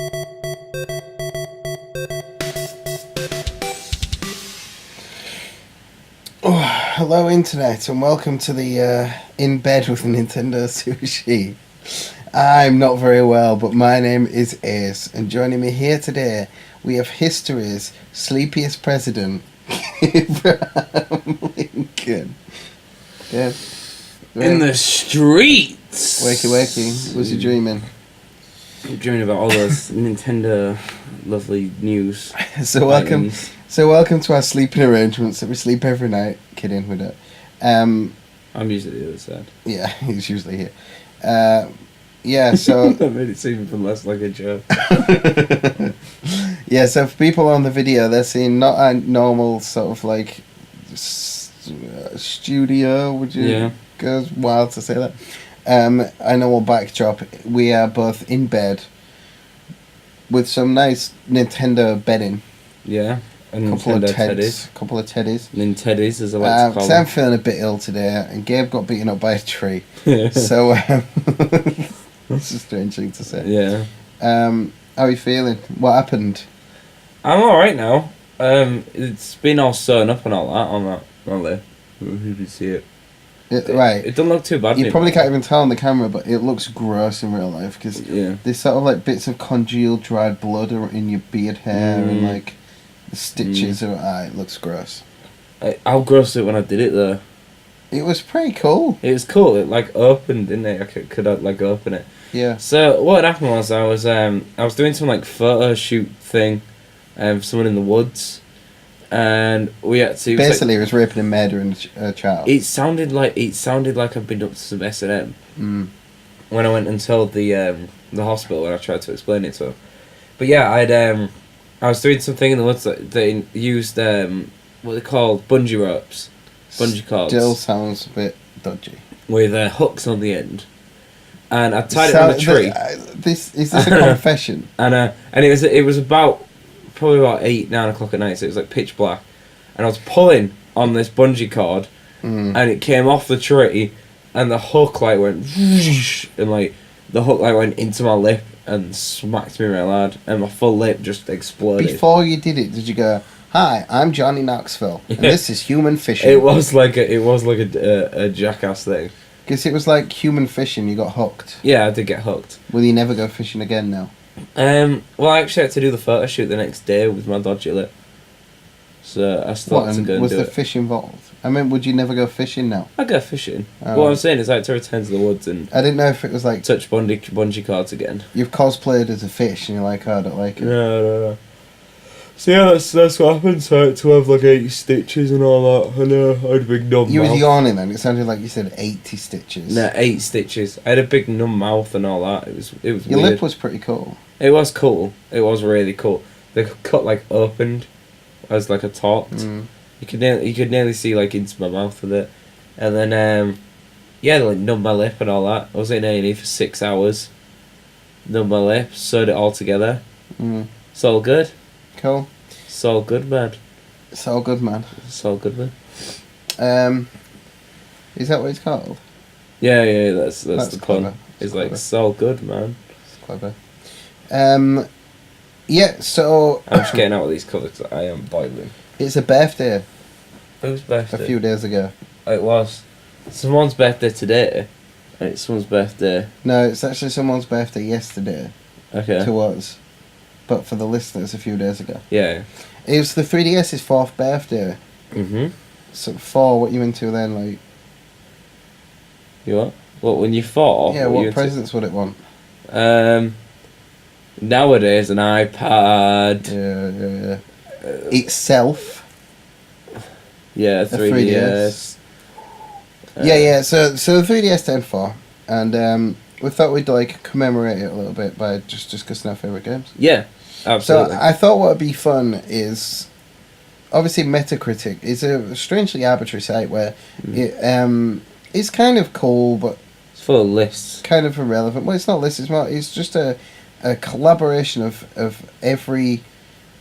Oh, hello internet and welcome to the In Bed with Nintendo Sushi. I'm not very well, but my name is Ace, and joining me here today we have history's sleepiest president, Abraham Lincoln. Yeah. In the streets! Wakey. Was you dreaming? I'm dreaming about all those Nintendo lovely news. So welcome. items. So welcome to our sleeping arrangements that we sleep every night. Kidding, we don't. I'm usually the other side. Yeah, he's usually here. Yeah, so... That made it seem even less like a joke. Yeah, so for people on the video, they're seeing not a normal sort of like studio, would you? Yeah. Goes wild to say that. I know what backdrop. We are both in bed with some nice Nintendo bedding. Yeah. And Couple of teddies. Ninteddies, as I like to call So them. I'm feeling a bit ill today, and Gabe got beaten up by a tree. So, that's a strange thing to say. Yeah. How are you feeling? What happened? I'm alright now. It's been all sewn up and all that on that. On there. Who did see it? Right. It doesn't look too bad. You probably can't even tell on the camera, but it looks gross in real life because there's sort of like bits of congealed dried blood in your beard hair and like the stitches. It looks gross. How gross was it when I did it though? It was pretty cool. It was cool. It like opened, didn't it? I could like open it. Yeah. So what happened was I was doing some like photo shoot thing, for someone in the woods, and we had to. Basically, it was raping and murdering a child. It sounded like I'd been up to some S&M. When I went and told the hospital when I tried to explain it to them. But yeah, I was doing something in the woods that they used what they called bungee ropes, bungee cords. Still sounds a bit dodgy. With hooks on the end, and I tied it on a tree. Is this a confession? And it was probably about 8-9 o'clock at night, so it was like pitch black, and I was pulling on this bungee cord, and it came off the tree, and the hook like went whoosh, and like the hook like went into my lip and smacked me real hard, and my full lip just exploded. Before you did it, did you go, "Hi, I'm Johnny Knoxville, and this is human fishing"? It was like a jackass thing. Because it was like human fishing. You got hooked. Yeah, I did get hooked. Will you never go fishing again now? Well, I actually had to do the photo shoot the next day with my dodgy lip. So I started to go and was do the it. fish involved? I mean, would you never go fishing now? I go fishing. Oh. What I'm saying is I had to return to the woods and I didn't know if it was like touch bungee cords again. you've cosplayed as a fish and you're like, oh, I don't like it. No. So yeah, that's what happened. So I had to have like 80 stitches and all that. And I had a big numb You mouth. was yawning then. It sounded like you said 80 stitches. No, 8 stitches. I had a big numb mouth and all that. It was Your weird. lip was pretty cool. It was cool. It was really cool. The cut like opened as like a talked. You could nearly see like into my mouth with it, and then they like numbed my lip and all that. I was in A&E for 6 hours. Numbed my lip, sewed it all together. It's all good. Cool. It's all good, man. It's all good, man. It's all good, man. Is that what it's called? Yeah. That's the clever. pun. It's like it's all good, man. It's clever. Yeah. So I'm just getting out of these colours. I am boiling. it's a birthday. Whose birthday? A few days ago. It was. Someone's birthday today. And it's someone's birthday. No, it's actually someone's birthday yesterday Okay. to us, but for the listeners, a few days ago. Yeah. It was the 3DS's 4th birthday. So 4, what you into then? Like, You what? What, when you fought? yeah, what presents would it want? Nowadays, an iPad. Yeah. Itself. Yeah, 3DS. Yeah. So the 3DS turned 4, and we thought we'd like commemorate it a little bit by just discussing our favorite games. Yeah, absolutely. So I thought what would be fun is, obviously Metacritic is a strangely arbitrary site where it's kind of cool, but it's full of lists. kind of irrelevant. Well, it's not lists. It's just a collaboration of every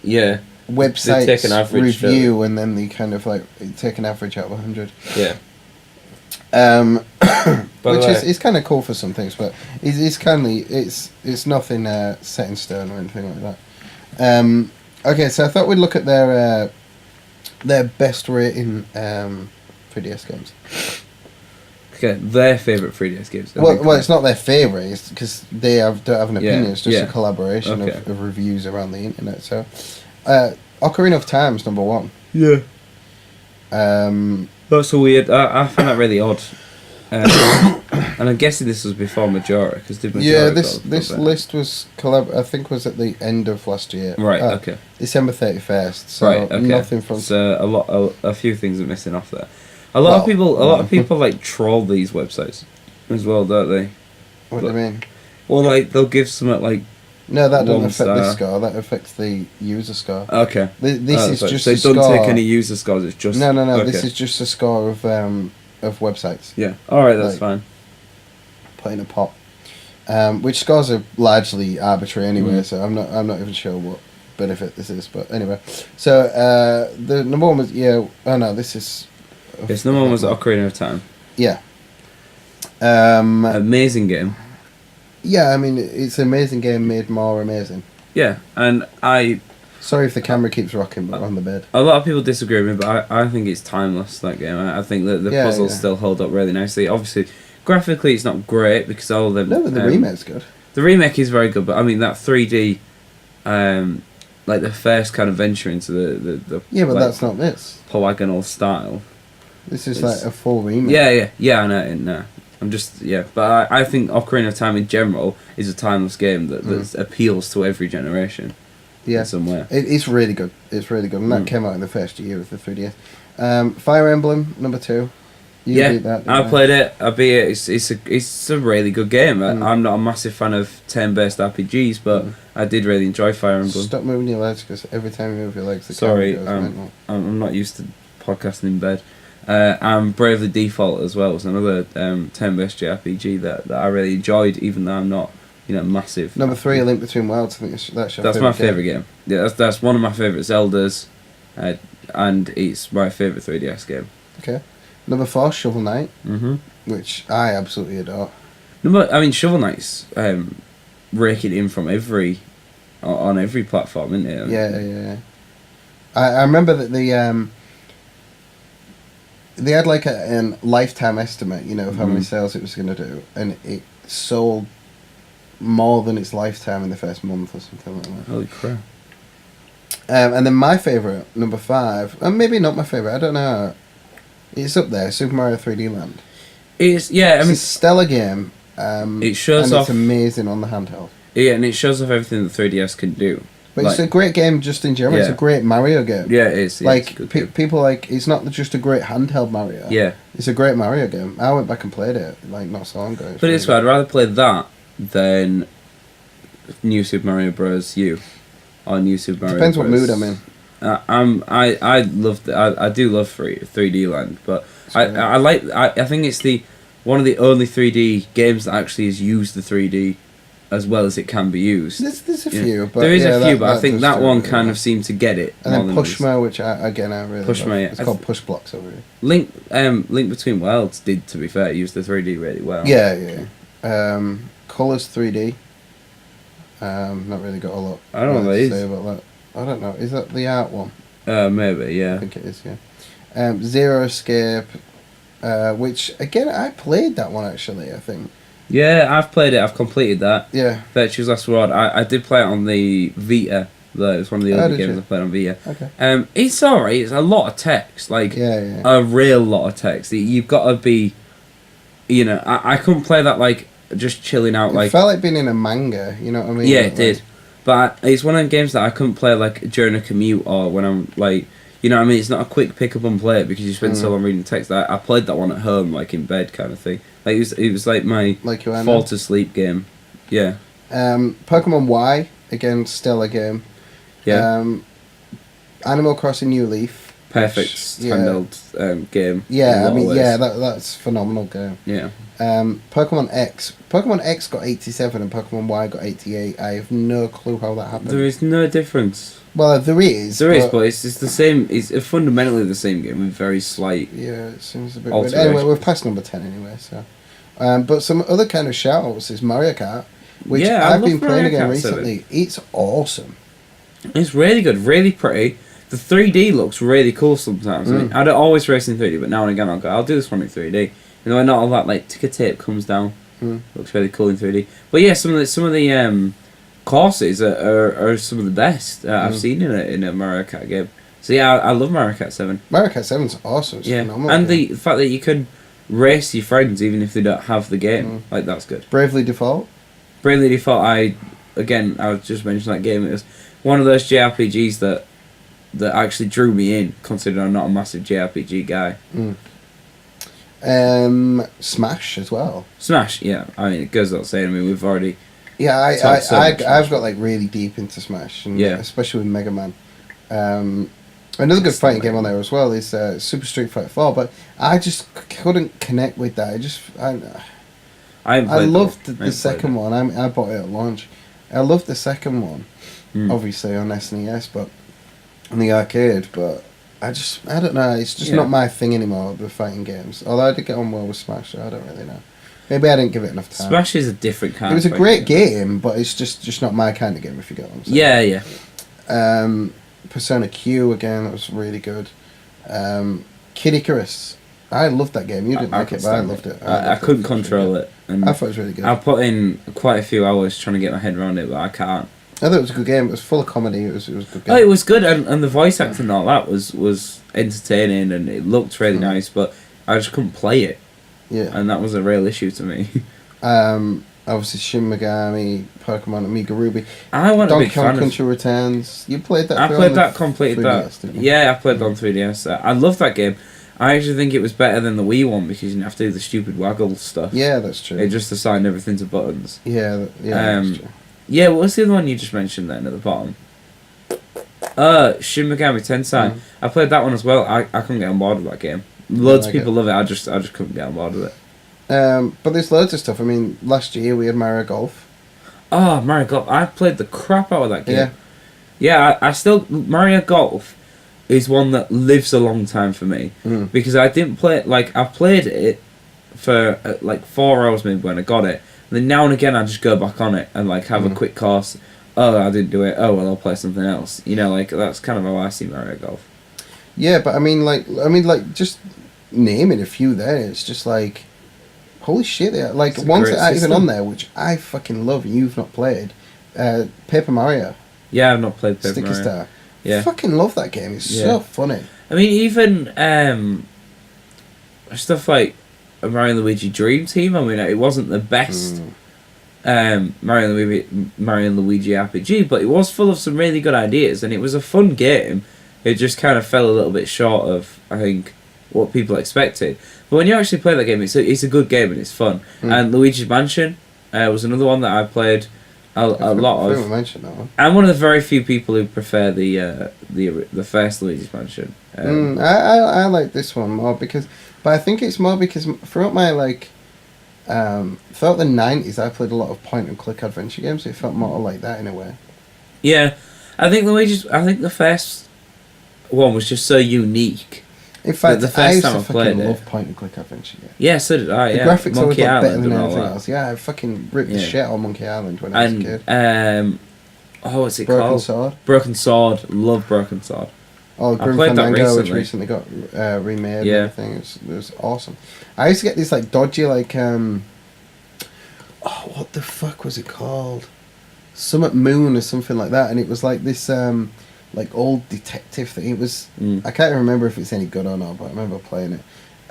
Yeah. website's They take an average, review, and then they kind of like take an average out of 100. Yeah. By the Which way, is kind of cool for some things, but it's kind of it's nothing set in stone or anything like that. Okay, so I thought we'd look at their best rating 3DS games. okay, their favourite 3DS games. Well, it's not their favourite. It's because they don't have an opinion. Yeah, It's just yeah. a collaboration Okay. of reviews around the internet. So, Ocarina of Time's number one. Yeah. Um, That's so weird. I find that really odd. And I'm guessing this was before Majora, because did Majora yeah, got this better? list was I think was at the end of last year. Right. Okay. December 31st. So Right. Okay. nothing from. So a few things are missing off there. A lot of people like troll these websites as well, don't they? What do you mean? Well, like they'll give something like No, that doesn't one affect the star. score. That affects the user score. okay. This Oh, is so- just so a it don't score. take any user scores. It's just No. Okay. This is just a score of websites Yeah. All right. That's like- fine. put in a pot. Which scores are largely arbitrary anyway, Mm. so I'm not even sure what benefit this is. But anyway, so the number one was this is. Yes. Number one was Ocarina of Time. Yeah. Amazing game. Yeah, I mean it's an amazing game made more amazing. Yeah, and Sorry if the camera keeps rocking, but we're on the bed. a lot of people disagree with me, but I think it's timeless, that game. I think that the Yeah, puzzles yeah. still hold up really nicely. Obviously, graphically it's not great because all of them... No, but the remake's good. The remake is very good, but I mean that 3D, like the first kind of venture into the Yeah, but like, that's not this. polygonal style. This is It's- like a full remake. Yeah, I know, no. I'm just, but I think Ocarina of Time in general is a timeless game that appeals to every generation. Yeah. In some way. It's really good. It's really good, and that Mm. came out in the first year of the 3DS. Fire Emblem number 2. You Yeah, beat that. I didn't you? played it. I beat it. It's a really good game. Mm. I'm not a massive fan of turn-based RPGs, but I did really enjoy Fire Emblem. Stop moving your legs, because every time you move your legs, the Sorry, camera goes mental. I'm not used to podcasting in bed. And Bravely Default as well was another turn-based JRPG that I really enjoyed, even though I'm not massive. Number 3, A Link Between Worlds. I think that's your That's my favourite game. Yeah, that's one of my favourite Zeldas, and it's my favourite 3DS game. Okay. Number 4, Shovel Knight, Mm-hmm. which I absolutely adore. Shovel Knight's raking in from on every platform, isn't it? Yeah. I remember that they had like a lifetime estimate, of how many Mhm. sales it was going to do, and it sold more than its lifetime in the first month or something like that. Holy crap. And then my favourite, number 5, and maybe not my favourite, I don't know. It's up there, Super Mario 3D Land. It's It's a stellar game. It shows and off- it's amazing on the handheld. and it shows off everything that 3DS can do. But it's a great game just in general. It's a Yeah. great Mario game. Yeah, it is. Yeah, it's a Like good game. people like it's not just a great handheld Mario. Yeah, It's a great Mario game. I went back and played it like not so long ago. but it's really I'd rather play that than New Super Mario Bros. U or New Super Mario. Depends what Bros. mood I'm in. I love I do love 3D Land, but I think it's one of the only 3D games that actually has used the 3D as well as it can be used. There's a Yeah. few, but there is yeah, a few, but I think does that do one it, kind yeah. of seemed to get it. And more then than others. Pushmo, which I really Pushmo, love. yeah. It's called Push Blocks over here. Link Between Worlds did, to be fair, use the 3D really well. Yeah. Colors 3D. Not really got a lot. I don't know what to that say is. about that. I don't know. Is that the art one? Maybe, I yeah. think it is. Yeah. Zero Escape, which again I played that one actually. I think. Yeah, I've played it. I've completed that. Yeah. Virtue's Last Reward. I did play it on the Vita. Though it's one of the Oh, other did games you? I played on Vita. Okay. It's alright. It's a lot of text, like Yeah. a real lot of text. You've got to be, I couldn't play that like just chilling out. It Like felt like being in a manga. You know what I mean? yeah, Like, it did. But it's one of them games that I couldn't play like during a commute or when I'm like, you know what I mean? It's not a quick pick up and play it because you spend so long reading text. I played that one at home, like in bed kind of thing. Like it was like my Like you are fall now. to sleep game. Yeah. Pokemon Y again, stellar game. Yeah. Animal Crossing New Leaf. perfect yeah. handheld game. Yeah, I mean, ways. yeah, that's a phenomenal game. Yeah. Pokemon X got 87 and Pokemon Y got 88. I have no clue how that happened. There is no difference. Well, there is. But it's the same. It's fundamentally the same game with very slight. Yeah, it seems a bit weird. Anyway, we're past number 10 anyway, so. But some other kind of shout-outs is Mario Kart, which I've been playing again recently. It's awesome. It's really good, really pretty. The 3D looks really cool sometimes. I mean, I don't always race in 3D, but now and again I'll do this one in 3D. You know, not all that like ticker tape comes down. Looks really cool in 3D. But yeah, some of the courses are some of the best I've seen in a Mario Kart game. So yeah, I love Mario Kart 7. Mario Kart 7's awesome. It's phenomenal. And the fact that you can race your friends even if they don't have the game, like that's good. Bravely Default. Bravely Default. I was just mentioning that game. It was one of those JRPGs that actually drew me in, considering I'm not a massive JRPG guy. Smash as well. Smash, yeah. I mean, it goes without saying. I mean, we've already. Yeah, I've got like really deep into Smash, and especially with Mega Man. Another good fighting game on there as well is Super Street Fighter 4, but I just couldn't connect with that. I loved the second one. I bought it at launch. I loved the second one, obviously on SNES, but on the arcade. But I don't know. It's just not my thing anymore. The fighting games. Although I did get on well with Smash, so I don't really know. Maybe I didn't give it enough time. Smash is a different kind. It was a great game, but it's just not my kind of game. If you get what I'm saying. Yeah. Persona Q again. That was really good. Kid Icarus. I loved that game. You didn't like it, but I loved it. I couldn't control it. And I thought it was really good. I put in quite a few hours trying to get my head around it, but I can't. I thought it was a good game. It was full of comedy. It was a good game. Oh, it was good, and the voice acting and all that was entertaining, and it looked really nice, but I just couldn't play it. Yeah. And that was a real issue to me. Obviously Shin Megami, Pokemon, Amiga Ruby. I want a big Donkey Kong Country Returns. You played that? I played that, completed 3DS, that. Yeah, I played that on 3DS. I love that game. I actually think it was better than the Wii one because you didn't have to do the stupid waggle stuff. Yeah, that's true. It just assigned everything to buttons. Yeah, that's true. Yeah, what was the other one you just mentioned then at the bottom? Shin Megami Tensei. I played that one as well. I couldn't get on board with that game. Loads of people love it. I just couldn't get on board with it. But there's loads of stuff. I mean, last year we had Mario Golf. Oh, Mario Golf! I played the crap out of that game. Yeah, I still Mario Golf is one that lives a long time for me because I didn't play it like I played it for like 4 hours maybe when I got it. And then now and again I just go back on it and like have a quick course. Oh, I didn't do it. Oh well, I'll play something else. You know, like that's kind of how I see Mario Golf. Yeah, but I mean, just naming a few there. It's just like, holy shit! Like ones that aren't even on there, which I fucking love, and you've not played. Paper Mario. Yeah, I've not played Paper Sticky Mario. Star. Yeah, fucking love that game. It's so funny. I mean, even stuff like a Mario and Luigi Dream Team. I mean, it wasn't the best Mario and Luigi RPG, but it was full of some really good ideas, and it was a fun game. It just kind of fell a little bit short of, I think, what people expected. But when you actually play that game, it's a good game and it's fun. And Luigi's Mansion was another one that I played a lot of. Mention that one. I'm one of the very few people who prefer the first Luigi's Mansion. I like this one more but I think it's more because throughout my throughout the 90s I played a lot of point and click adventure games, so it felt more like that in a way. Yeah, I think the first one was just so unique. In fact, the first I used time to I played fucking it. love point and click adventure games. Yeah, so did I. The Yeah, graphics always Monkey looked better Island than and all anything that. else. Yeah, I fucking ripped the shit out of Monkey Island when I was a kid. And what's it called? Sword. Broken Sword. Love Broken Sword. Oh, Grim played that Fandango, which recently. recently got remade and everything. It was awesome. I used to get this like dodgy what the fuck was it called? Summit Moon or something like that, and it was like this like old detective thing. It was I can't remember if it's any good or not, but I remember playing it.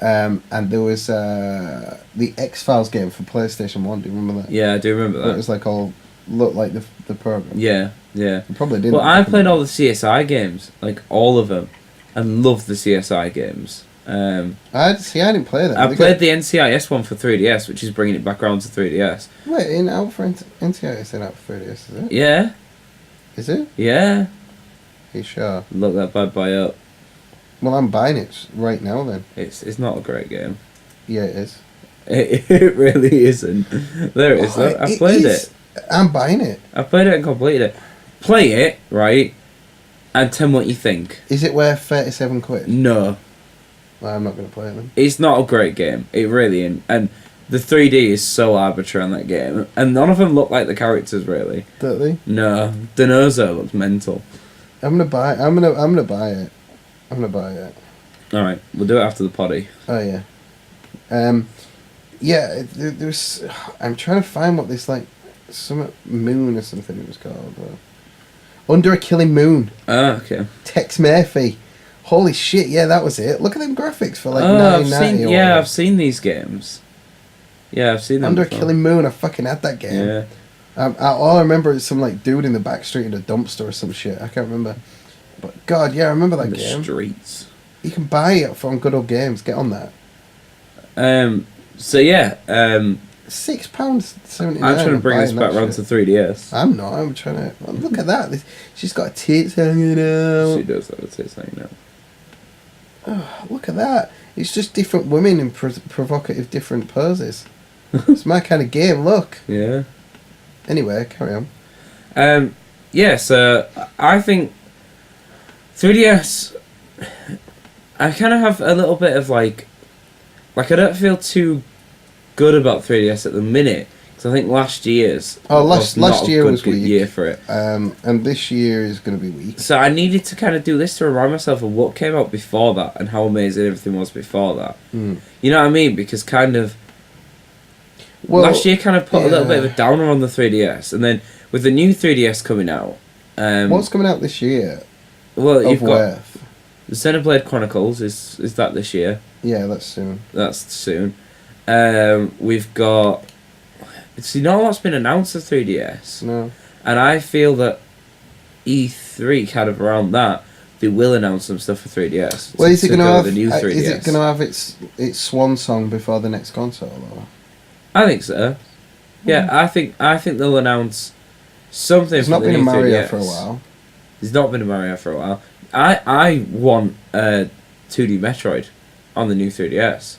And there was the X-Files game for PlayStation 1. Do you remember that? Yeah, I do remember that. It was like all looked like the program. Yeah. You probably didn't. Well, I played all the CSI games, like all of them, and loved the CSI games. I didn't play that. I played the NCIS one for 3DS, which is bringing it back around to 3DS. Wait, out for NCIS and out for 3DS, is it? Yeah. Is it? Yeah. Are you sure? Look that bad boy up. Well, I'm buying it right now then. It's not a great game. Yeah, it is. It really isn't. There it is. Oh, I played is. it. I'm buying it. I played it and completed it. Play it, right? And tell me what you think. Is it worth 37 quid? No. Well, I'm not going to play it then. It's not a great game. It really isn't. And the 3D is so arbitrary on that game. And none of them look like the characters, really. Don't they? No. Denozo looks mental. I'm gonna buy. I'm gonna buy it. I'm gonna buy it. Alright, we'll do it after the potty. Oh yeah. Yeah. There's. I'm trying to find what this like, some moon or something it was called. Under a Killing Moon. Ah, okay. Tex Murphy. Holy shit! Yeah, that was it. Look at them graphics for like Oh, 1990. I've seen these games. Yeah, I've seen them. Under a before. Killing Moon. I fucking had that game. Yeah. All I remember is some like dude in the back street in a dumpster or some shit. I can't remember. But God, yeah, I remember that The game. streets. You can buy it from Good Old Games. Get on that. So yeah, £6.79. I'm trying to bring this back round to 3DS. I'm not. I'm trying to. Well, look at that. She's got tits hanging out. She does have a taste like that. Oh, look at that. It's just different women in provocative different poses. It's my kind of game. Look. Yeah. Anyway, carry on. Yeah, so I think 3DS, I kind of have a little bit of like I don't feel too good about 3DS at the minute, because I think last year's last year was good weak. year for it. And this year is going to be weak. So I needed to kind of do this to remind myself of what came out before that and how amazing everything was before that. Mm. You know what I mean? Because kind of last year kind of put a little bit of a downer on the 3DS, and then with the new 3DS coming out, what's coming out this year? Well, you've got worth? the Xenoblade Chronicles is that this year? Yeah, that's soon. That's soon. We've got. See, not a lot's been announced for 3DS. No. And I feel that E3 kind of around that they will announce some stuff for 3DS. Well, is it going to have the new 3DS? Is it going to have its swan song before the next console? Or? I think so. Yeah, I think they'll announce something. There's for not the been a new Mario 3DS. for a while. There's not been a Mario for a while. I want a 2D Metroid on the new 3DS.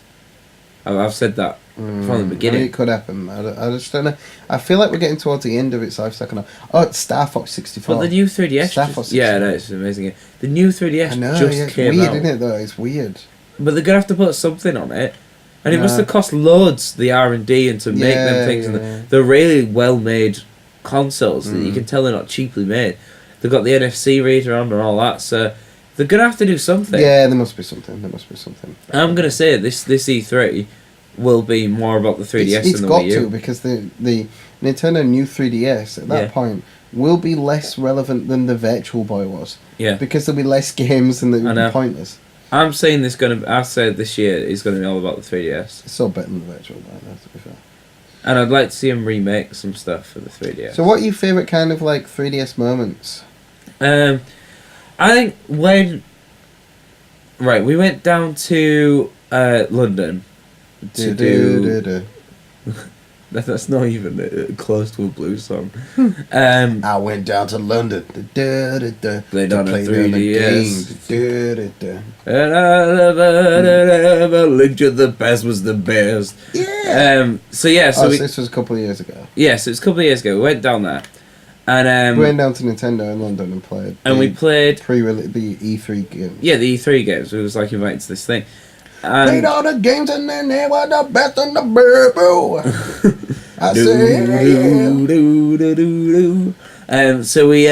I've said that from the beginning. I mean, it could happen. I just don't know. I feel like we're getting towards the end of its life cycle. Oh, it's Star Fox 64. But the new 3DS. Star Fox 64. Yeah, no, it's an amazing game. The new 3DS I know, just it's came weird, out. isn't it? Though it's weird. But they're gonna have to put something on it, and it must Yeah. have cost loads the R&D and to make them things. Yeah. And they're really well made consoles that you can tell they're not cheaply made. They've got the NFC reader on and all that, so they're gonna have to do something. Yeah, there must be something. I'm gonna say this E3 will be more about the 3DS It's than the got Wii U. to, because the Nintendo new 3DS at that Yeah. point will be less relevant than the Virtual Boy was. Yeah, Because there'll be less games and they I would know. be pointless. I'm saying this gonna. I said this year is gonna be all about the 3DS, It's so better than the Virtual Boy, though, to be fair. and I'd like to see them remake some stuff for the 3DS. So what are your favourite kind of like 3DS moments? I think when we went down to London to do. That's not even close to a blues song. I went down to London Played to on a play 3DS. the game. And I Ledger the best was the best. Yeah. So yeah, So we this was a couple of years ago. yeah, so it's a couple of years ago. We went down there, and We went down to Nintendo in London and played. and we played the E3 game. the E3 games. We was like invited to this thing. Played And all the games and then they were the best in the bubble. I said, so we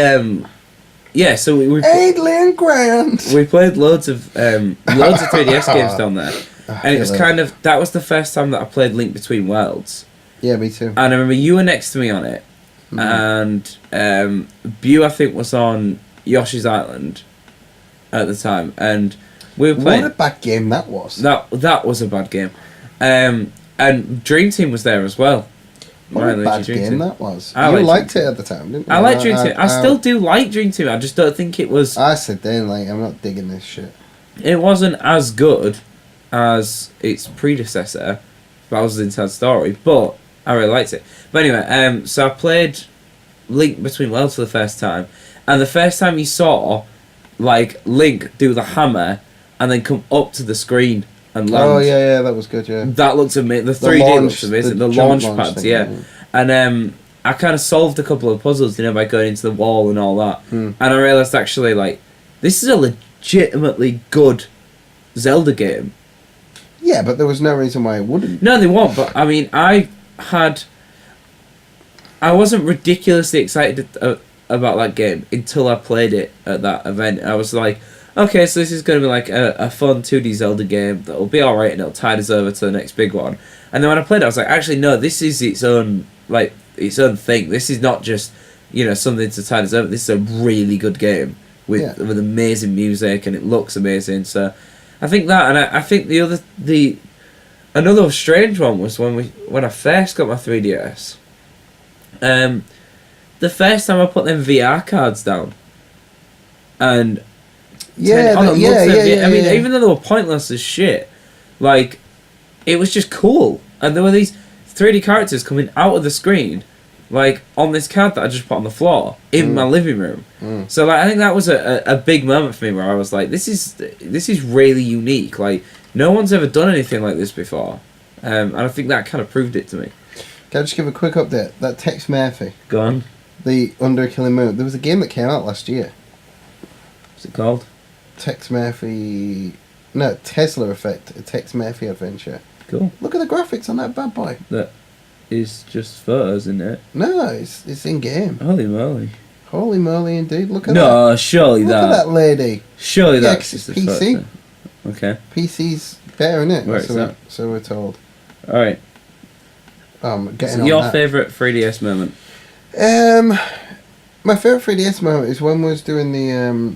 so we Adrian Grant. we played loads of 3DS games down there, and it was kind of that was the first time that I played Link Between Worlds. Yeah, me too. And I remember you were next to me on it, and Bew I think was on Yoshi's Island at the time, and we were playing. What a bad game that was. That was a bad game, and Dream Team was there as well. What a bad game that was. I You liked liked Dream it at the time, didn't you? I like Dream Team. I still do like Dream Team. I just don't think it was. I said then, like, I'm not digging this shit. It wasn't as good as its predecessor, Bowser's Inside Story, but I really liked it. But anyway, so I played Link Between Worlds for the first time, and the first time you saw, like, Link do the hammer and then come up to the screen and Oh land. yeah, that was good. Yeah, That looks amazing. The 3D looks amazing. The jump launch pads, thing, yeah. And I kind of solved a couple of puzzles, by going into the wall and all that. And I realised actually, like, this is a legitimately good Zelda game. Yeah, but there was no reason why it wouldn't. No, they won't. But I mean, I wasn't ridiculously excited about that game until I played it at that event. I was like, okay, so this is going to be like a fun 2D Zelda game that'll be alright and it'll tide us over to the next big one. And then when I played it, I was like, actually, no, this is its own thing. This is not just, something to tide us over. This is a really good game with amazing music and it looks amazing. So I think that, and I think another strange one was when I first got my 3DS. The first time I put them VR cards down, and I mean, even though they were pointless as shit, like, it was just cool, and there were these 3D characters coming out of the screen, like on this card that I just put on the floor in my living room. So like, I think that was a big moment for me where I was like, this is really unique. Like, no one's ever done anything like this before, and I think that kind of proved it to me. Can I just give a quick update? That Tex Murphy. Go on. The Under a Killing Moon. There was a game that came out last year. What's it called? Tex Murphy... No, Tesla Effect. A Tex Murphy adventure. Cool. Look at the graphics on that bad boy. That is just photos, isn't it? No, it's in-game. Holy moly. Holy moly indeed. Look at that. No, surely Look at that lady. Surely Yeah, that's just a PC. photo. Okay. PC's better, innit? Where is that? So we're told. Alright. Getting So on your that. favourite 3DS moment? My favourite 3DS moment is when we was doing the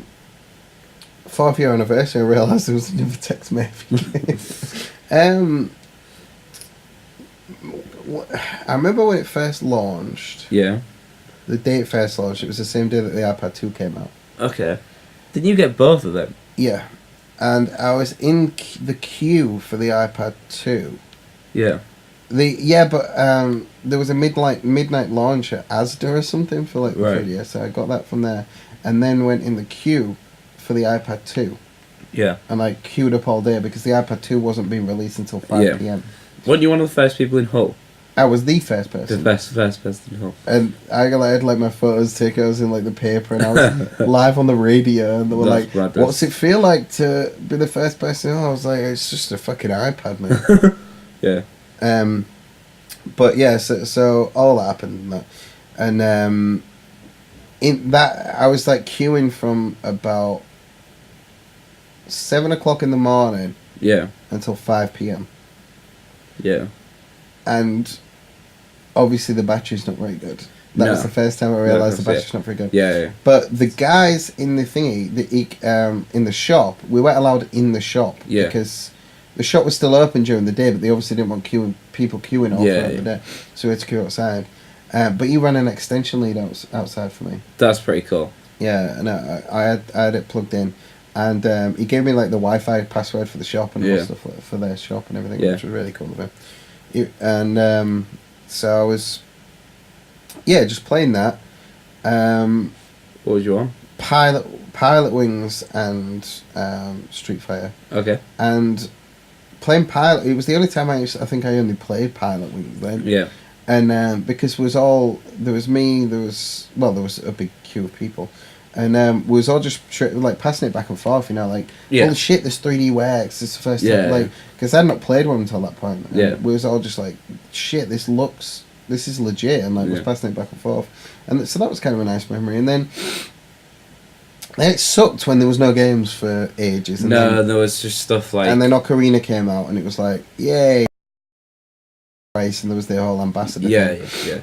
4th-year anniversary. I realised there was another Tex Murphy game. I remember when it first launched. Yeah. The day it first launched, it was the same day that the iPad 2 came out. Okay. Didn't you get both of them? Yeah. And I was in the queue for the iPad 2. Yeah. But there was a midnight launch at Asda or something for like the Right. 3DS, so I got that from there, and then went in the queue for the iPad 2, Yeah. and I queued up all day because the iPad 2 wasn't being released until 5 p.m. Weren't you one of the first people in Hull? I was the first The person, first person in Hull. and I had like my photos taken. I was in like the paper, and I was live on the radio, and they were That's like, rad. "What's it feel like to be the first person?" I was like, "It's just a fucking iPad, man." Yeah. But yeah, so all that happened, and in that I was like queuing from about 7 o'clock in the morning Yeah. until 5 p.m. Yeah. and obviously the battery's not very good. That was the first time I realised the battery's not very good. Yeah. But the guys in the thingy, in the shop, we weren't allowed in the shop because the shop was still open during the day, but they obviously didn't want people queuing all throughout the day, so we had to queue outside. But he ran an extension lead outside for me. That's pretty cool. Yeah, no, I had it plugged in, and he gave me like the Wi-Fi password for the shop and all stuff for their shop and everything, which was really cool of him. So I was, just playing that. What was you on? Pilot Wings and Street Fighter. Okay. And playing Pilot, it was the only time I think I only played Pilot Wings then. Yeah. And because there was me, there was a big queue of people, and we was all just like passing it back and forth, holy shit, this 3D works. This is the first time, because I had not played one until that point. And we was all just like, shit, this is legit, and was passing it back and forth, and so that was kind of a nice memory. And then it sucked when there was no games for ages. And then there was just stuff like, and then Ocarina came out, and it was like, yay. And there was the whole ambassador thing.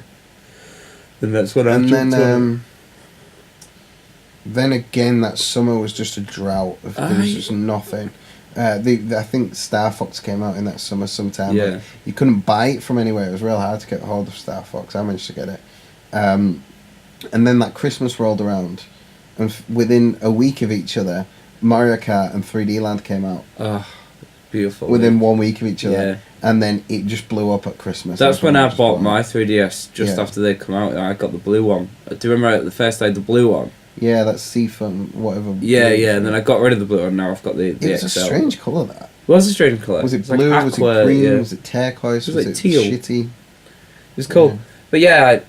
And that's when then again that summer was just a drought. There was just nothing. I think Star Fox came out in that summer sometime. Yeah. You couldn't buy it from anywhere. It was real hard to get hold of Star Fox. I managed to get it. And then that Christmas rolled around, and within a week of each other, Mario Kart and 3D Land came out. Oh, beautiful. Within 1 week of each other. Yeah. And then it just blew up at Christmas. That's when I bought my 3DS, just after they'd come out. I got the blue one. Do you remember the first day, the blue one? Yeah, that's seafoam, whatever. Yeah, blue yeah, and then I got rid of the blue one. Now I've got the It was XL. a strange colour, that. It was a strange colour. Was it It's blue? like Was aqua, it green? yeah. Was it turquoise? It Was was it like teal. shitty? It was cool. Yeah. But yeah,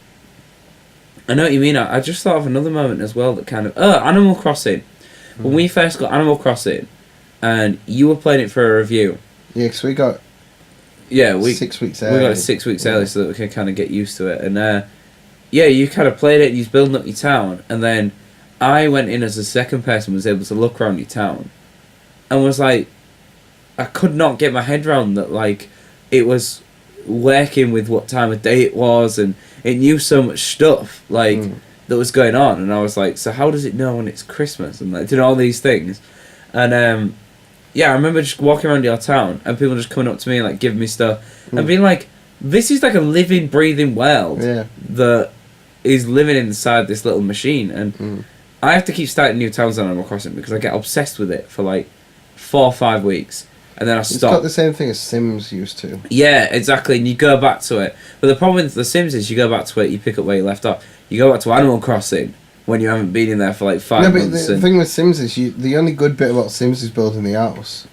I know what you mean. I just thought of another moment as well that kind of... Animal Crossing. When we first got Animal Crossing, and you were playing it for a review. Yeah, because we got 6 weeks early. We got it 6 weeks early so that we can kind of get used to it. And yeah, you kind of played it, you was building up your town, and then I went in as the second person was able to look around your town, and was like, I could not get my head around that, like, it was working with what time of day it was, and it knew so much stuff, like, that was going on, and I was like, so how does it know when it's Christmas, and like, did all these things, and yeah, I remember just walking around your town, and people just coming up to me and like giving me stuff, and being like, this is like a living, breathing world that is living inside this little machine, and I have to keep starting new towns on Animal Crossing because I get obsessed with it for like 4 or 5 weeks, and then I stop. It's got the same thing as Sims used to. Yeah, exactly, and you go back to it. But the problem with The Sims is you go back to it, you pick up where you left off. You go back to Animal Crossing when you haven't been in there for like 5 months. No, but the thing with Sims is the only good bit about Sims is building the house.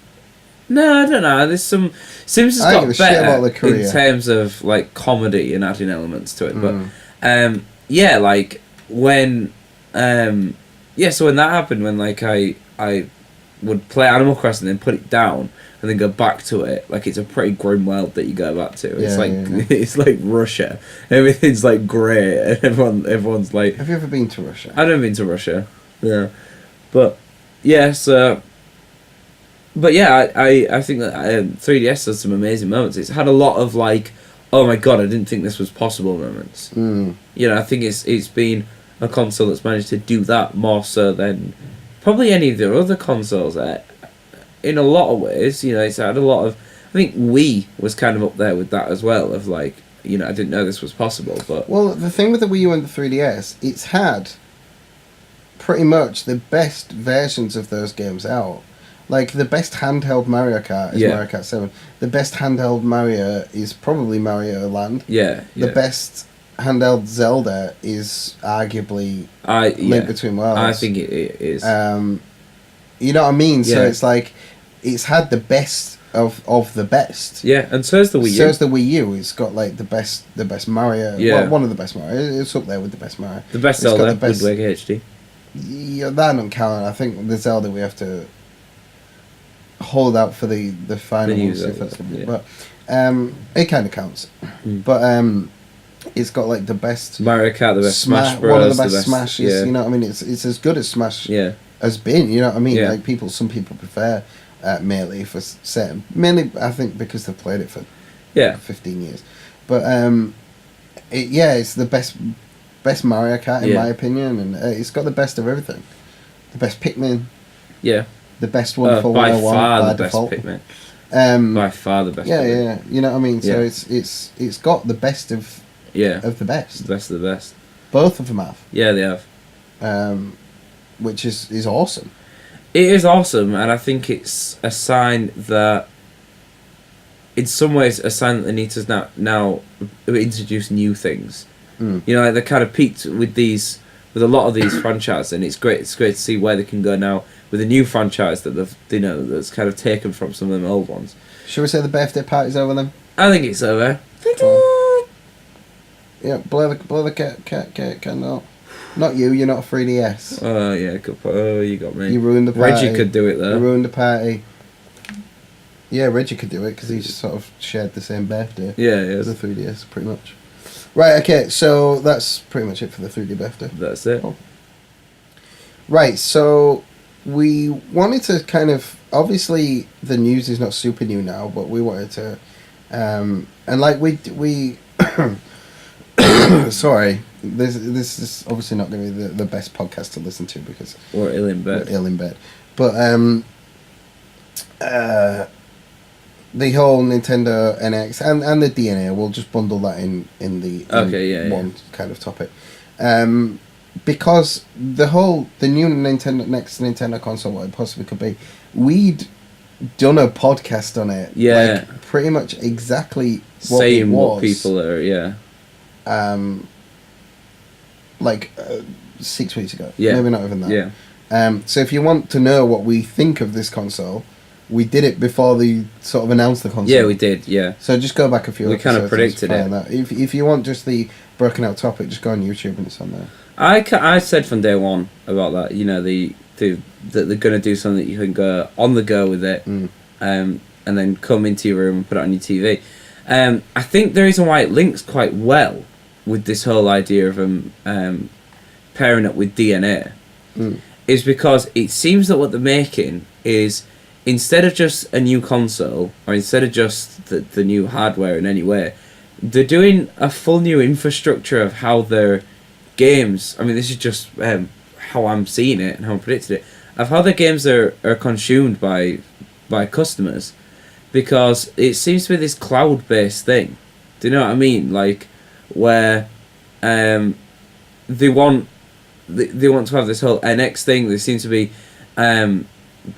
No, I don't know. There's some... Sims has got better in terms of like comedy and adding elements to it. But yeah, like when... yeah, so when that happened, when like I would play Animal Crossing and then put it down and then go back to it, like it's a pretty grim world that you go back to. It's it's like Russia. Everything's like grey and everyone's like... Have you ever been to Russia? I've never been to Russia. Yeah. But yeah, so... But yeah, I think that 3DS has some amazing moments. It's had a lot of like, oh my god, I didn't think this was possible moments. You know, I think it's been a console that's managed to do that more so than probably any of the other consoles. In a lot of ways, you know, it's had a lot of... I think Wii was kind of up there with that as well, of like, you know, I didn't know this was possible, but... Well, the thing with the Wii U and the 3DS, it's had pretty much the best versions of those games out. Like, the best handheld Mario Kart is Mario Kart 7. The best handheld Mario is probably Mario Land. Yeah. The best handheld Zelda is arguably Link Between Worlds. I think it is. You know what I mean? Yeah. So it's like, it's had the best of the best. Yeah, and so's the Wii U. So's the Wii U. It's got like the best Mario. Yeah. Well, one of the best Mario. It's up there with the best Mario. The best Zelda, Wind Waker HD. Yeah, that don't count. I think the Zelda we have to hold out for the final one, see if that's gonna be. But it kind of counts. But it's got like the best Mario Kart, the best Smash Bros, one of the best Smashes. Yeah. You know what I mean? It's as good as Smash has been. You know what I mean? Yeah. Like some people prefer Melee for certain. Mainly, I think because they've played it for 15 years. But it's the best Mario Kart in my opinion, and it's got the best of everything. The best Pikmin. Yeah. The best Wonderful 101 by default. By far the best. Yeah. You know what I mean? So it's got the best of the best. The best of the best. Both of them have. Yeah, they have. Which is awesome. It is awesome, and I think it's a sign that, in some ways, a sign that they need to now introduce new things. You know, like they kind of peaked with a lot of these franchises, and it's great to see where they can go now with a new franchise that that's kind of taken from some of them old ones. Shall we say the birthday party's over then? I think it's over. Yeah, blow the cat candle. Not you, you're not a 3DS. Oh yeah, you got me. You ruined the party. Reggie could do it though. You ruined the party. Yeah, Reggie could do it because he's sort of shared the same birthday. Yeah, he as the 3DS, pretty much. Right, okay, so that's pretty much it for the 3D birthday. That's it. Cool. Right, so we wanted to kind of... Obviously, the news is not super new now, but we wanted to... and like we sorry, this is obviously not going to be the best podcast to listen to because... We're ill in bed. But the whole Nintendo NX and the DeNA, we'll just bundle that in one kind of topic. Because the new next Nintendo console, what it possibly could be, we'd done a podcast on it. Yeah. Like, pretty much exactly what saying it was. what people are, 6 weeks ago. Yeah. Maybe not even that. Yeah. So if you want to know what we think of this console, we did it before they sort of announced the console. Yeah, we did. Yeah. So just go back a few. We kind of predicted it. That. If you want just the broken out topic, just go on YouTube and it's on there. I said from day one about that. You know, that they're going to do something that you can go on the go with it, and then come into your room and put it on your TV. I think the reason why it links quite well with this whole idea of pairing up with DeNA is because it seems that what they're making is, instead of just a new console, or instead of just the new hardware in any way, they're doing a full new infrastructure of how their games, I mean, this is just how I'm seeing it and how I'm predicting it, of how their games are consumed by customers, because it seems to be this cloud-based thing. Do you know what I mean? Like, where they want to have this whole NX thing. They seem to be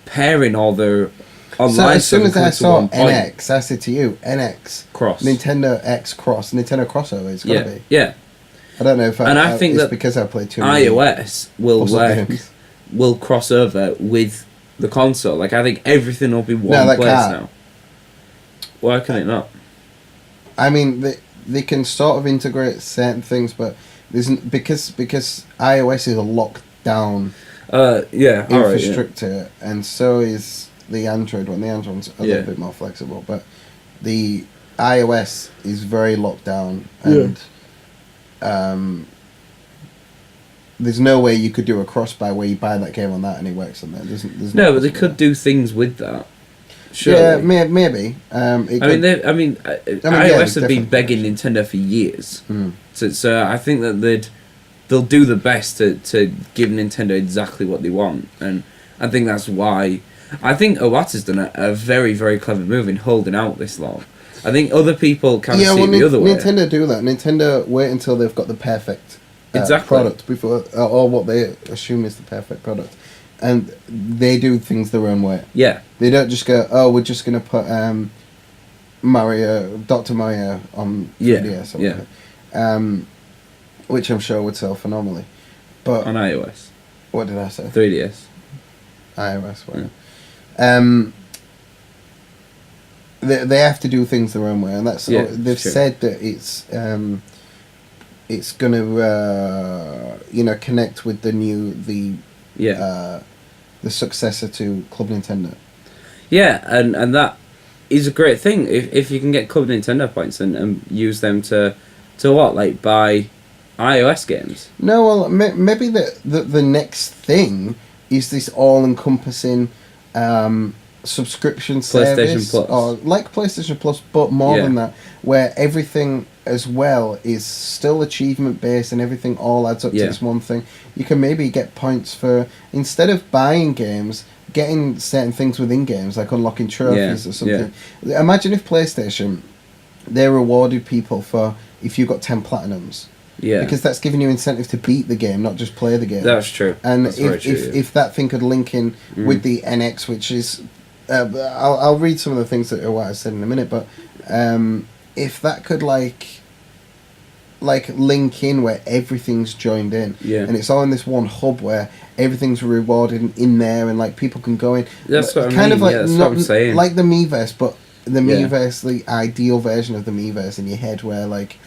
pairing all their online. So as soon as I saw NX, NX, I said to you, NX Cross, Nintendo X Cross, Nintendo crossover. It's gotta be. Yeah. I don't know if I think it's that because I played too many iOS will cross over with the console. Like, I think everything will be one place now. Why can it not? I mean, they can sort of integrate certain things, but because iOS is a locked down infrastructure, and so is the Android one. The Android's a little bit more flexible, but the iOS is very locked down, and there's no way you could do a cross-buy where you buy that game on that and it works on there. There's no, but they could do things with that. Surely. Yeah, maybe. iOS have been begging Nintendo for years, so I think that they'll do the best to give Nintendo exactly what they want, and I think that's why I think Iwata's done a very, very clever move in holding out this long. I think other people kind of see it the other way. Nintendo do that. Nintendo wait until they've got the perfect product before, or what they assume is the perfect product, and they do things their own way. Yeah, they don't just go, oh, we're just gonna put Dr. Mario on 3DS or whatever, which I'm sure would sell phenomenally. But on iOS, what did I say? 3DS, iOS, whatever. They have to do things their own way, and that's they've said that it's going to connect with the successor to Club Nintendo. Yeah, and that is a great thing if you can get Club Nintendo points and use them to buy iOS games. No, well, maybe the next thing is this all-encompassing subscription service, Plus. or like PlayStation Plus, but more than that, where everything as well is still achievement based and everything all adds up to this one thing. You can maybe get points for, instead of buying games, getting certain things within games, like unlocking trophies or something. Imagine if PlayStation, they rewarded people for if you got 10 platinums. Yeah, because that's giving you incentive to beat the game, not just play the game. That's true. And if that thing could link in with the NX, which is, I'll read some of the things that Iwata said in a minute, but if that could like link in where everything's joined in, and it's all in this one hub where everything's rewarded in there, and like people can go in. That's what I mean. Kind of like that's what I'm saying. Like the Miiverse, but the Miiverse, the ideal version of the Miiverse in your head, where like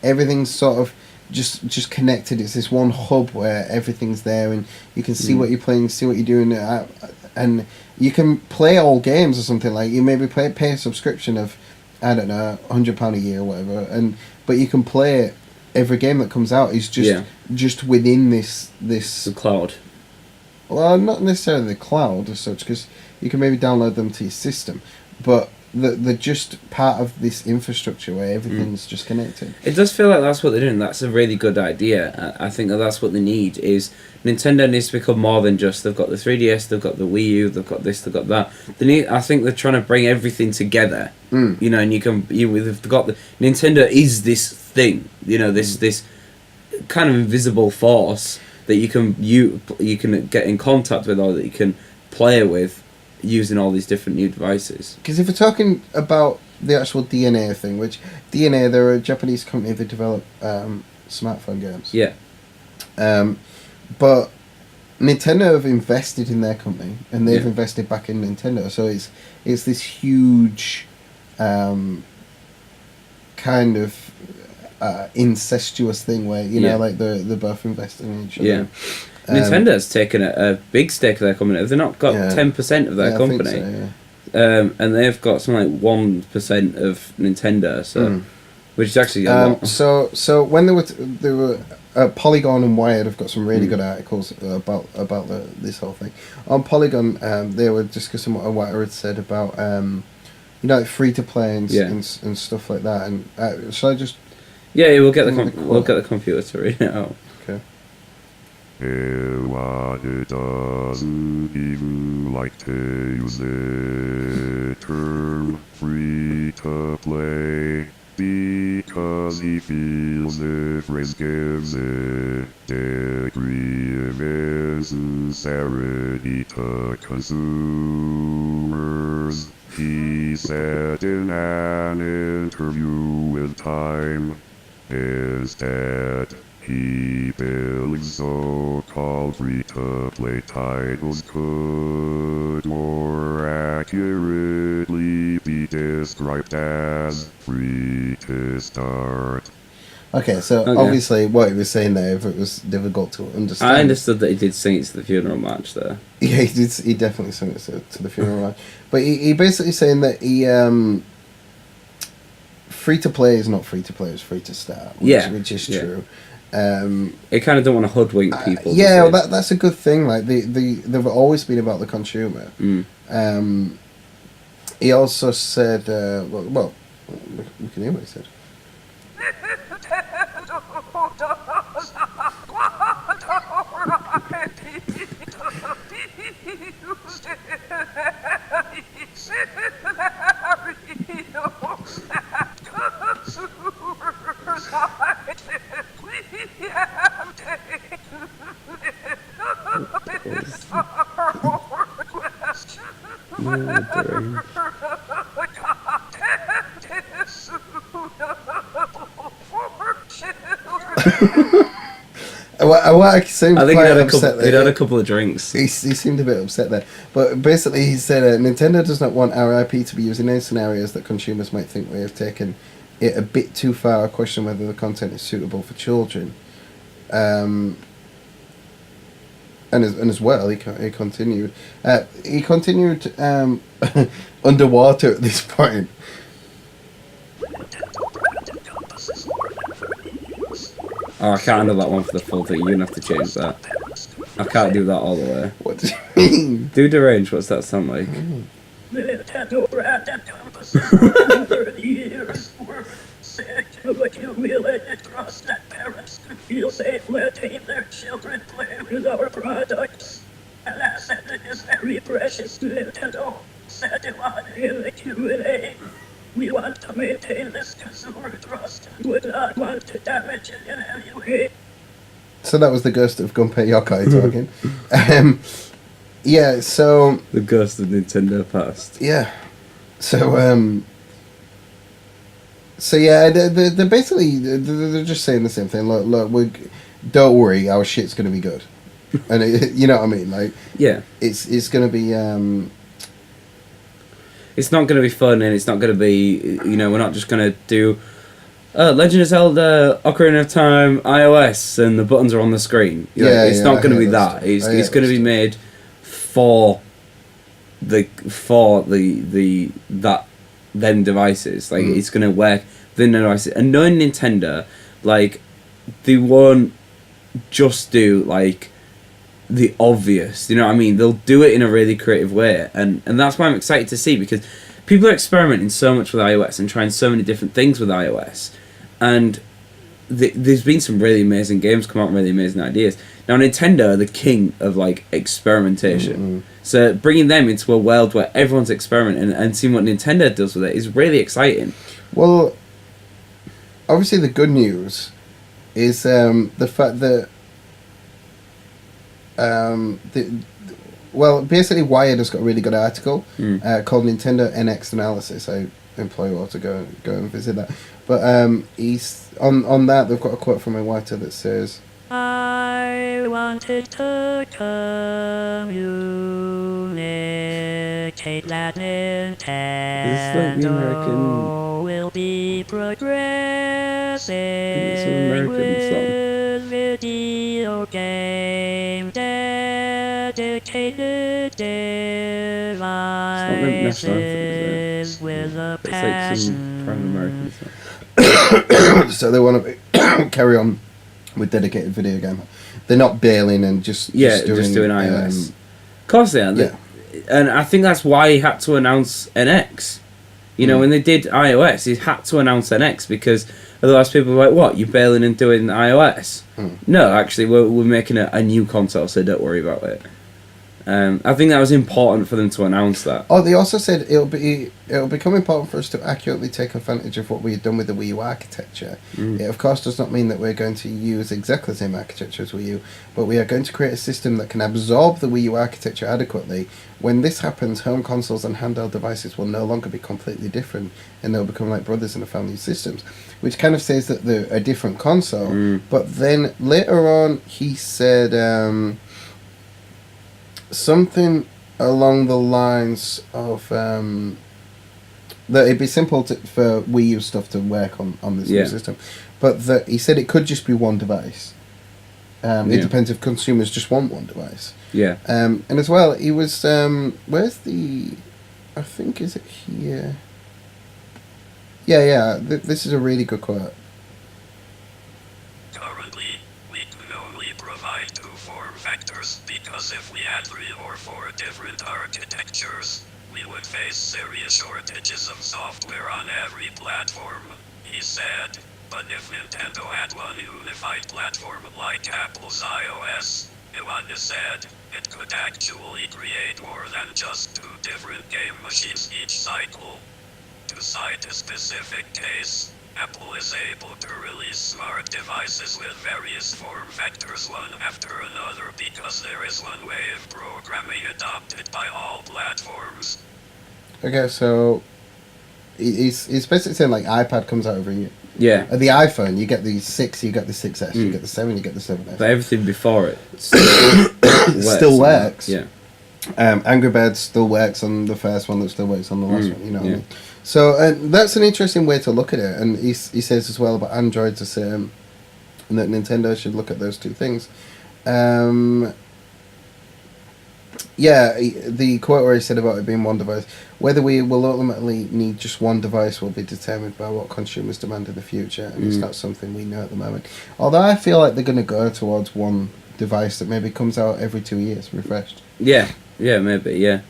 everything's sort of just connected. It's this one hub where everything's there, and you can see what you're playing, see what you're doing, and you can play all games or something. Like you maybe pay a subscription of, I don't know, £100 a year or whatever, but you can play every game that comes out is just within this the cloud. Well, not necessarily the cloud as such, because you can maybe download them to your system, but they're just part of this infrastructure where everything's just connected. It does feel like that's what they're doing. That's a really good idea. I think that's what they need. Is Nintendo needs to become more than just they've got the 3DS, they've got the Wii U, they've got this, they've got that. I think they're trying to bring everything together. And they've got the Nintendo is this thing. This kind of invisible force that you can get in contact with, or that you can play with, using all these different new devices. Because if we're talking about the actual DeNA thing, which DeNA, they're a Japanese company that develop smartphone games. Yeah. but Nintendo have invested in their company, and they've Yeah. invested back in Nintendo. So it's this huge, kind of incestuous thing where Yeah. like they're both investing in each other. Yeah. Nintendo's taken a big stake of their company. Have they not got Yeah. 10% of their Yeah, I company? think so, yeah. And they've got something like 1% of Nintendo, so which is actually a lot. So when they were Polygon and Wired have got some really good articles about this whole thing. On Polygon, they were discussing what Iwata had said about like free to play and stuff like that. And shall I just? Yeah, we'll get the computer to read it out. Okay. Iwata doesn't even like to use the term free to play because he feels the phrase gives a degree of insincerity to consumers. He said in an interview with Time, instead, he believes so-called free-to-play titles could more accurately be described as free to start. Okay, so obviously what he was saying there, if it was difficult to understand. I understood that he did sing it to the funeral march there. Yeah, he did. He definitely sang it to the funeral march. But he basically saying that he free to play is not free to play; it's free to start. Which is true. They kind of don't want to hoodwink people. Yeah, well, that's a good thing. Like they've always been about the consumer. He also said, well, we can hear what he said. I think he'd had a couple of drinks. He seemed a bit upset there. But basically he said, Nintendo does not want our IP to be used in any scenarios that consumers might think we have taken it a bit too far, or question whether the content is suitable for children. And as well, he continued. He continued underwater at this point. Oh, I can't handle that one for the full thing. You're gonna have to change that. I can't do that all the way. What do you mean? Do Deranged, what's that sound like? Nintendo ran that campus for 30 years. We're sick of accumulated trust that parents can feel safe letting their children play with our products. An asset that is very precious to Nintendo, said Iwata in the Q&A. We want to maintain this consumer trust and would not want to damage it in any way. So that was the ghost of Gunpei Yokai talking. Yeah, so... The ghost of Nintendo past. Yeah. So, So yeah, they're basically... They're just saying the same thing. Look, don't worry, our shit's going to be good. And you know what I mean? Like, yeah. It's going to be... It's not going to be fun, and it's not going to be... we're not just going to do... Legend of Zelda, Ocarina of Time, iOS, and the buttons are on the screen. It's not going to be that. It's going to be made for them devices. Like it's going to work within the devices. And knowing Nintendo, like they won't just do like the obvious. You know what I mean? They'll do it in a really creative way, and that's why I'm excited to see, because people are experimenting so much with iOS and trying so many different things with iOS. And there's been some really amazing games come out with really amazing ideas. Now, Nintendo are the king of, like, experimentation. Mm-hmm. So bringing them into a world where everyone's experimenting and seeing what Nintendo does with it is really exciting. Well, obviously the good news is the fact that... basically Wired has got a really good article called Nintendo NX Analysis. I implore you all to go and visit that. But he's on that. They've got a quote from Iwata that says, I wanted to communicate that Nintendo will be progressing with video game dedicated devices with a passion. So they want to carry on with dedicated video game. They're not bailing and just doing iOS. Of course they are. Yeah. And I think that's why he had to announce NX. You know, when they did iOS, he had to announce NX because otherwise people were like, what, you're bailing and doing iOS? No, actually, we're making a new console, so don't worry about it. I think that was important for them to announce that. Oh, they also said it'll become important for us to accurately take advantage of what we've done with the Wii U architecture. It of course does not mean that we're going to use exactly the same architecture as Wii U, but we are going to create a system that can absorb the Wii U architecture adequately. When this happens, home consoles and handheld devices will no longer be completely different, and they'll become like brothers in a family of systems, which kind of says that they're a different console. But then later on, he said something along the lines of that it'd be simple for Wii U stuff to work on this new system, but that he said it could just be one device. It depends if consumers just want one device. Yeah. And as well, he was where's the? I think is it here? Yeah. This is a really good quote. Currently, we can only provide 2 form factors because if we had 3 or 4 different architectures, we would face serious shortages of software on every platform, he said. But if Nintendo had one unified platform like Apple's iOS, Iwata said, it could actually create more than just 2 different game machines each cycle. To cite a specific case, Apple is able to release smart devices with various form factors one after another because there is one way of programming adopted by all platforms. Okay, so he's basically saying like iPad comes out every year. Yeah. The iPhone, you get the 6, you get the 6S, you get the 7, you get the 7S. But everything before it still works. Yeah. Angry Birds still works on the first one, that still works on the last one, you know what I mean? So that's an interesting way to look at it, and he says as well about Android's the same, and that Nintendo should look at those two things. The quote where he said about it being one device, whether we will ultimately need just one device will be determined by what consumers demand in the future, and it's not something we know at the moment. Although I feel like they're going to go towards one device that maybe comes out every 2 years, refreshed. Yeah, maybe, yeah.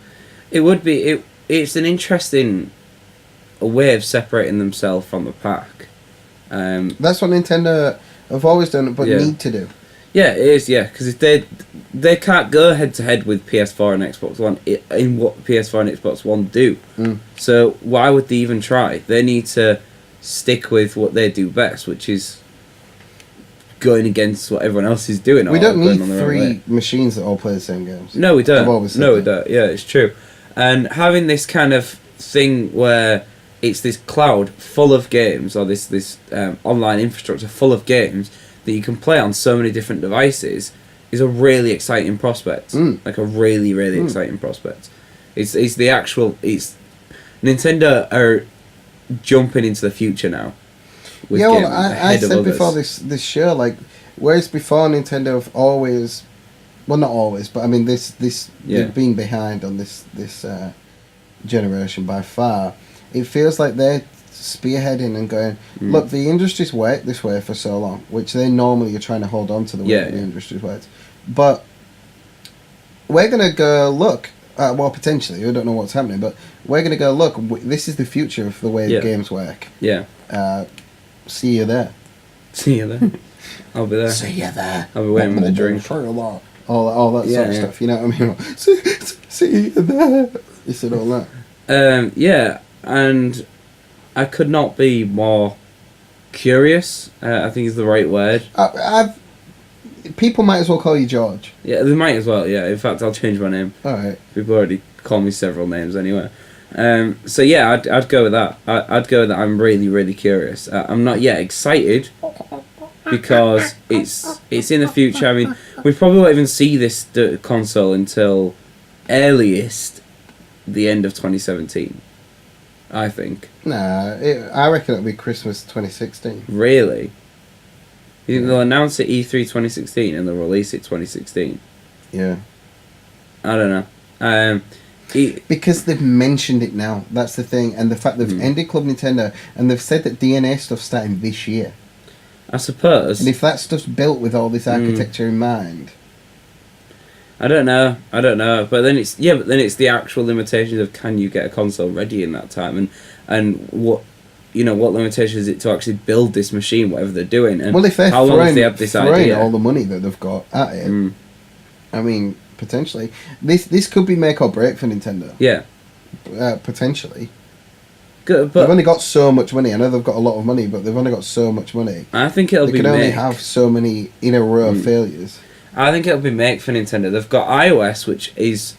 It would be, it's an interesting way of separating themselves from the pack. That's what Nintendo have always done, but need to do. Yeah, it is, yeah, because if they can't go head-to-head with PS4 and Xbox One in what PS4 and Xbox One do. So why would they even try? They need to stick with what they do best, which is going against what everyone else is doing. We don't need 3 machines that all play the same games. No, we don't. We don't. Yeah, it's true. And having this kind of thing where it's this cloud full of games, or this online infrastructure full of games that you can play on so many different devices, is a really exciting prospect. Like a really, really exciting prospect. It's Nintendo are jumping into the future now. Yeah, well, I said before this show, like, whereas before Nintendo have always, well, not always, but I mean they've been behind on this generation by far. It feels like they're spearheading and going, look, the industry's worked this way for so long, which they normally are trying to hold on to the way the industry's worked. But we're going to go, look, well, potentially, we don't know what's happening, but we're going to go, look, this is the future of the way games work. Yeah. See you there. See you there. I'll be there. See you there. I'll be waiting with a drink. All that sort of stuff, you know what I mean? See you there. You said all that. Yeah, and I could not be more curious, I think is the right word. People might as well call you George. Yeah, they might as well, yeah. In fact, I'll change my name. Alright. People already call me several names anyway. So yeah, I'd go with that. I'd go with that. I'm really, really curious. I'm not yet excited, because it's in the future. I mean, we probably won't even see this console until earliest the end of 2017. I think. Nah, I reckon it'll be Christmas 2016. Really? You think Yeah. they'll announce it E3 2016 and they'll release it 2016? Yeah. I don't know. Because they've mentioned it now. That's the thing. And the fact they've ended Club Nintendo and they've said that DeNA stuff's starting this year. I suppose. And if that stuff's built with all this architecture in mind... I don't know. But then it's the actual limitations of can you get a console ready in that time and what limitations is it to actually build this machine, whatever they're doing, and Well, if they're how long have they had this throwing idea? all the money that they've got at it, I mean, potentially. This could be make or break for Nintendo. Yeah. Potentially. Good, They've but only got so much money. I know they've got a lot of money, but they've only got so much money. I think it'll They be can only make. have so many in a row failures. I think it'll be make for Nintendo. They've got iOS, which is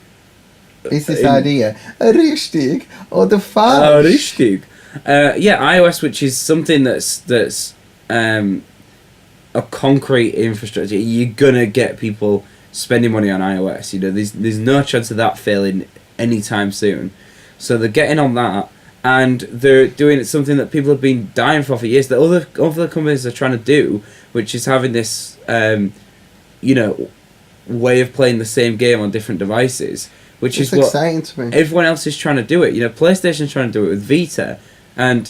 Is this idea richtig oder falsch? Oh, richtig. Yeah, iOS, which is something that's a concrete infrastructure. You're gonna get people spending money on iOS. You know, there's no chance of that failing anytime soon. So they're getting on that, and they're doing something that people have been dying for years. That other companies are trying to do, which is having this way of playing the same game on different devices. Which It's is what exciting to me. everyone else is trying to do it. You know, PlayStation's trying to do it with Vita, and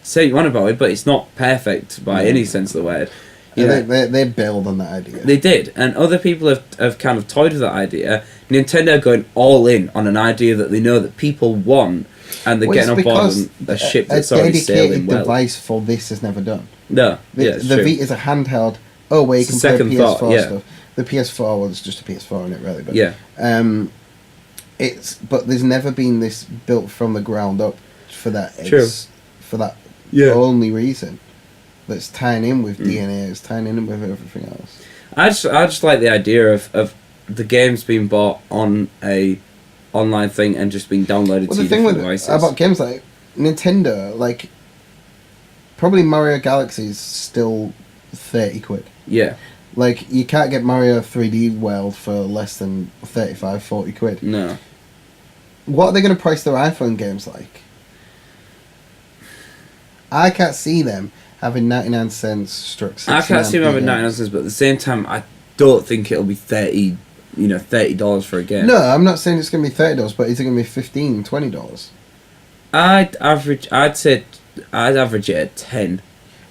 say what you want about it, but it's not perfect by any sense of the word. They build on that idea. They did, and other people have kind of toyed with that idea. Nintendo are going all in on an idea that they know that people want, and they're getting on board on a ship that's already sailing A dedicated well. device for this is never done. No, The yeah, it's the true. Vita is a handheld. Oh, where you It's can a play second PS4 thought, yeah. stuff. The PS4 well, it's just a PS4 in it, really. But Yeah. but there's never been this built from the ground up for that. True. For that Yeah. only reason. That's tying in with DNA. It's tying in with everything else. I just like the idea of the games being bought on a online thing and just being downloaded Well, to the thing different with devices. about games like Nintendo, like probably Mario Galaxy is still 30 quid. Yeah, Like, you can't get Mario 3D World for less than 35, 40 quid. no. What are they going to price their iPhone games like? I can't see them having 99 cents struck 69p. I can't see them having games. 99 cents, but at the same time, I don't think it'll be $30 for a game. No, I'm not saying it's going to be $30, but is it going to be $15, $20? I'd average it at 10.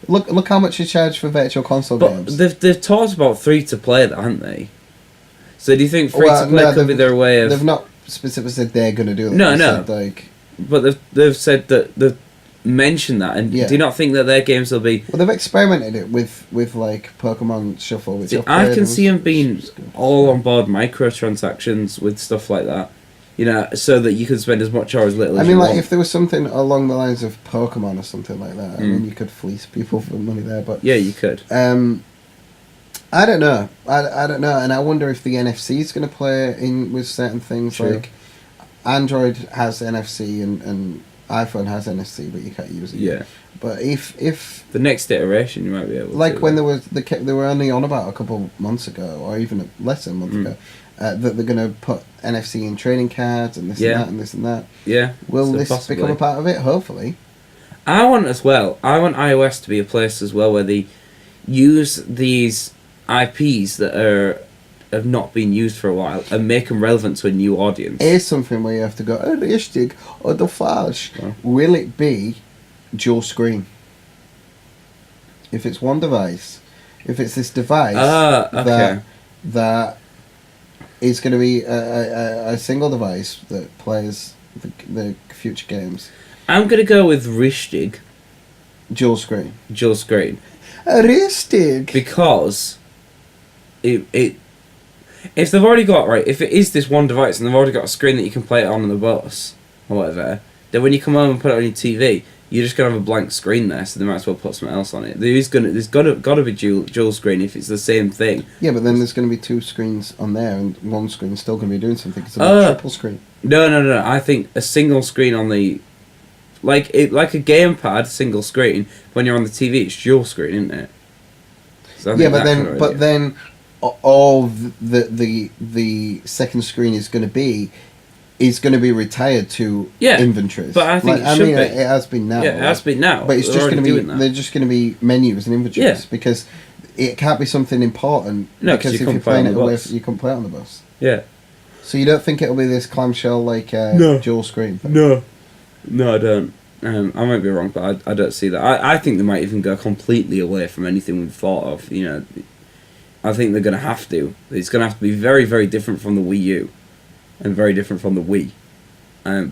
Look how much you charge for virtual console But games. they've talked about free to play, haven't they? So do you think free to play could be their way of? They've not specifically said they're going to do it. No, They no. said, like, But they've said that they've mentioned that, and Yeah. do you not think that their games will be? well, they've experimented it with like Pokemon Shuffle. Which See, I've I played can and see them it's being good. all on board microtransactions with stuff like that. So that you can spend as much or as little I as mean, you like want. if there was something along the lines of Pokemon or something like that, I mean, you could fleece people for money there. But Yeah, you could. I don't know. I don't know, and I wonder if the NFC is going to play in with certain things. True. Like Android has NFC and iPhone has NFC, but you can't use it. Yeah. But if The next iteration, you might be able to. like when there was they were only on about a couple months ago, or even less than a month ago, that they're going to put NFC in trading cards and this Yeah. and that and this and that. Yeah. Will so this possibly. become a part of it? Hopefully. I want iOS to be a place as well where they use these IPs that have not been used for a while and make them relevant to a new audience. Here's something where you have to go, richtig oder falsch. Yeah. Will it be dual screen? If it's one device, if it's this device okay. that is going to be a single device that plays the future games, I'm gonna go with richtig, dual screen. dual screen, Richtig. because it if they've already got if it is this one device and they've already got a screen that you can play it on the bus or whatever, then when you come home and put it on your TV, you're just gonna have a blank screen there, so they might as well put something else on it. There's gotta be dual screen if it's the same thing. Yeah, but then there's going to be two screens on there, and one screen's still going to be doing something. It's a triple screen. No. I think a single screen on the like a gamepad single screen. When you're on the TV, it's dual screen, isn't it? So I Yeah, think but that kind then, of but idea. then, all the second screen is going to be retired to Yeah, inventories. but I think it should be. It has been now. Yeah, it has been now. But it's They're just already going to be. doing that. They're just going to be menus and inventories Yeah. because it can't be something important. No, 'cause because you if can't you're play on playing it the away, bus. you can play it on the bus. Yeah. So you don't think it'll be this clamshell like No. dual screen thing? No, I don't. I might be wrong, but I don't see that. I think they might even go completely away from anything we've thought of. You know, I think they're going to have to. It's going to have to be very, very different from the Wii U, and very different from the Wii,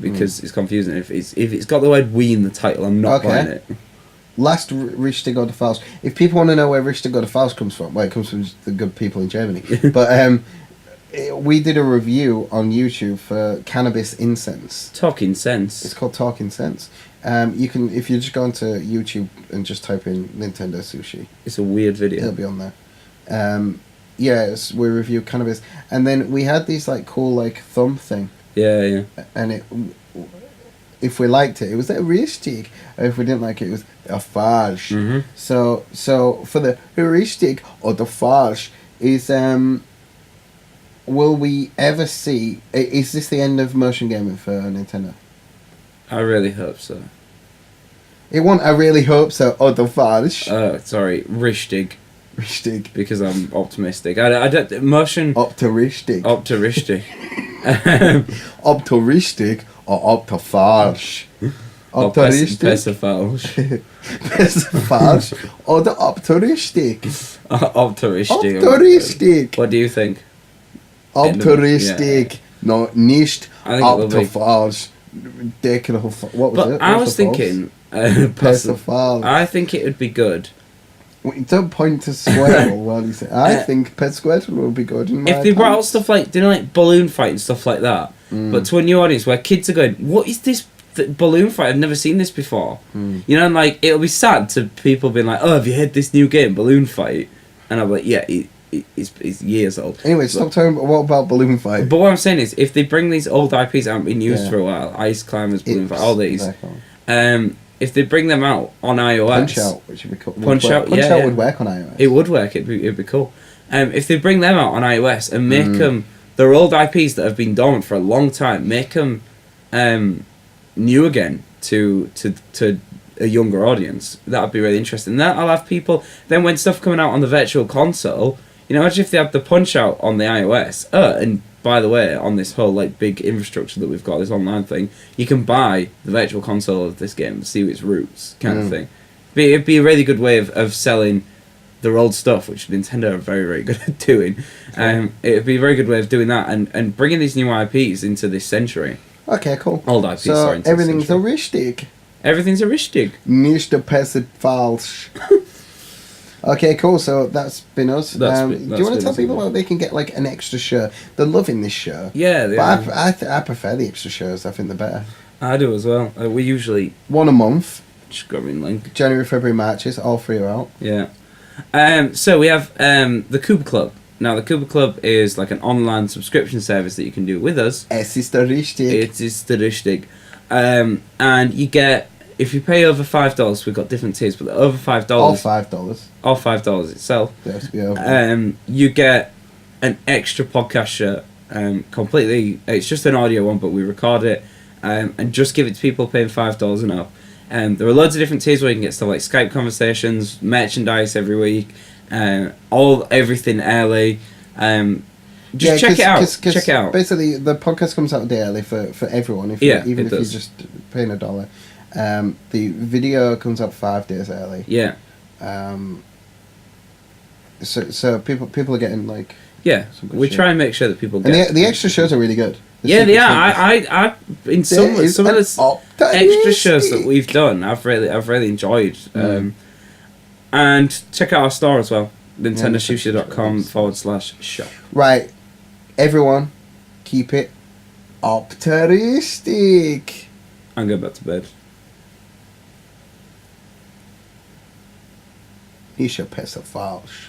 because it's confusing. If it's got the word Wii in the title, I'm not Okay. buying it. Last Richtig oder Faust. If people want to know where Richtig oder Faust comes from, well, it comes from the good people in Germany. But we did a review on YouTube for cannabis incense. Talking sense. It's called Talking Sense. You can, if you just go onto YouTube and just type in Nintendo Sushi, It's a weird it'll video. be on there. We review cannabis, and then we had these like cool like thumb thing, Yeah. and if we liked it, it was a Richtig, and if we didn't like it, it was a Farge. Mhm. So for the Richtig or the Farge is will we ever see? Is this the end of motion gaming for Nintendo? I really hope so. It won't. I really hope so. Or the Farge. Sorry, Richtig, Richtig. because I'm optimistic. I don't motion Up to Richtig. up to Richtig. Up to Richtig or up to Farge. Or Up to Richtig. Persifalge. Farge or the up to Richtig. Up to Up Richtig. to Richtig. What do you think? Up End to of- Richtig. No, nicht I think it up will to be. Farge. What was But it? I What was the false? thinking, Persiflage. I think it would be good Don't point to Squirtle while you say. I think Pet Squirtle will be good in my if they brought out pants. stuff like, like balloon fight and stuff like that, but to a new audience where kids are going, "What is this balloon fight? I've never seen this before." You know, and like it'll be sad to people being like, "Oh, have you heard this new game, Balloon Fight?" And I'm like, "Yeah, it's years old." Anyway, stop talking. What about Balloon Fight? But what I'm saying is, if they bring these old IPs that haven't been used Yeah. for a while, Ice Climbers, Balloon Fight, all these, Exactly. if they bring them out on iOS, Punch Out, which would be cool. Punch Out, Punch yeah, Out yeah. would work on iOS. it would work. It'd be cool. If they bring them out on iOS and make them, they're old IPs that have been dormant for a long time, make them new again to a younger audience. That would be really interesting. That I'll have people. Then when stuff coming out on the Virtual Console, you know, imagine if they had the Punch Out on the iOS. And by the way, on this whole like big infrastructure that we've got, this online thing, you can buy the Virtual Console of this game, see its roots, kind of thing. It'd be a really good way of selling their old stuff, which Nintendo are very, very good at doing. It'd be a very good way of doing that and bringing these new IPs into this century. Okay, cool. Old IPs, So sorry. into this everything's a century. richtig. Everything's a richtig. Nicht a Persifalsch. Okay, cool. So that's been us. That's Do you been want to tell us, people yeah. how they can get like an extra show? They're loving this show. Yeah, they But are. I prefer the extra shows. I think they're better. I do as well. We usually One a month. just go in link. January, February, Marches. All three are out. Yeah. So we have the Cooper Club. Now the Cooper Club is like an online subscription service that you can do with us. Es ist der richtig. It is the richtig. And you get, if you pay over $5, we've got different tiers, but over $5, All $5. or $5 itself, Yes, we over. you get an extra podcast show. Completely, it's just an audio one, but we record it and just give it to people paying $5 and up. There are loads of different tiers where you can get stuff like Skype conversations, merchandise every week, everything early. Just check it out. Check it out. Basically, the podcast comes out a day early for everyone. Even if does. you're just paying $1. The video comes out 5 days early. Yeah, So people are getting like. yeah. Some good We shit. try and make sure that people And get. the extra shows are really good. The Yeah, they secret are. things. I in some There is of an the extra optimistic- shows that we've done, I've really enjoyed. And check out our store as well, nintendosushi.com/shop. Right, everyone, keep it optimistic. I'm going back to bed. You should piss a false.